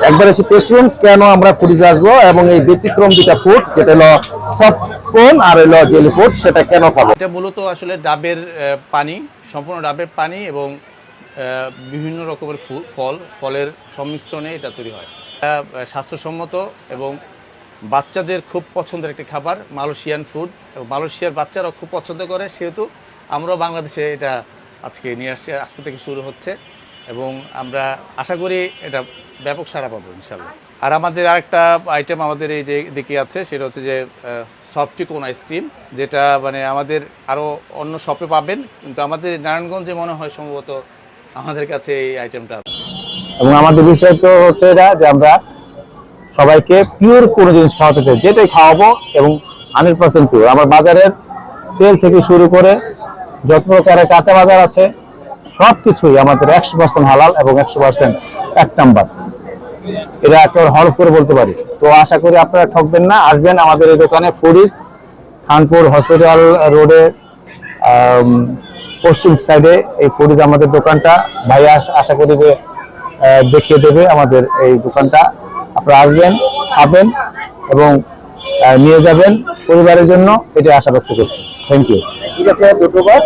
একবার এসে টেস্ট করুন কেন আমরা ফুডিজে আসবো এবং এই ব্যতিক্রম দুটা ফুড যেটা হলো সফট কোন আর হলো জেলি ফুড সেটা কেন খাবো। এটা মূলত আসলে ডাবের পানি, সম্পূর্ণ ডাবের পানি এবং বিভিন্ন রকমের ফলের সংমিশ্রণে এটা তৈরি হয়। এটা স্বাস্থ্যসম্মত এবং বাচ্চাদের খুব পছন্দের একটি খাবার, মালয়েশিয়ান ফুড, এবং মালয়েশিয়ার বাচ্চারাও খুব পছন্দ করে, সেহেতু আমরাও বাংলাদেশে এটা আজকে নিয়ে আসছি, আজকে থেকে শুরু হচ্ছে এবং আমরা আশা করি এটা ব্যাপক সাড়া পাবো ইনশাল্লাহ। আর আমাদের আরেকটা আইটেম আমাদের এই যে দিকে আছে, সেটা হচ্ছে যে সফটি কোন আইসক্রিম, যেটা মানে আমাদের আরও অন্য শপে পাবেন, কিন্তু আমাদের নারায়ণগঞ্জে মনে হয় সম্ভবত আমাদের কাছে এই আইটেমটা। এবং আমাদের বিষয় তো হচ্ছে এটা যে আমরা সবাইকে পিওর কোনো জিনিস খাওয়াতে চাই, যেটাই খাওয়াবো এবং 100% পিওর। আমার বাজারের তেল থেকে শুরু করে যত প্রকারের কাঁচা বাজার আছে সবকিছুই আমাদের 100% হালাল এবং 100% এক নাম্বার। এটা একটা হলফ করে বলতে পারি। তো আশা করি আপনারা ঠকবেন না, আসবেন আমাদের এই দোকানে। ফুডিজ, খানপুর হসপিটাল রোডে পশ্চিম সাইডে এই ফুডিজ আমাদের দোকানটা। ভাইয়া আশা করি যে দেখিয়ে দেবে আমাদের এই দোকানটা। আপনারা আসবেন, খাবেন এবং নিয়ে যাবেন পরিবারের জন্য, এটা আশা ব্যক্ত করছি। Thank you. ঠিক আছে, ধন্যবাদ।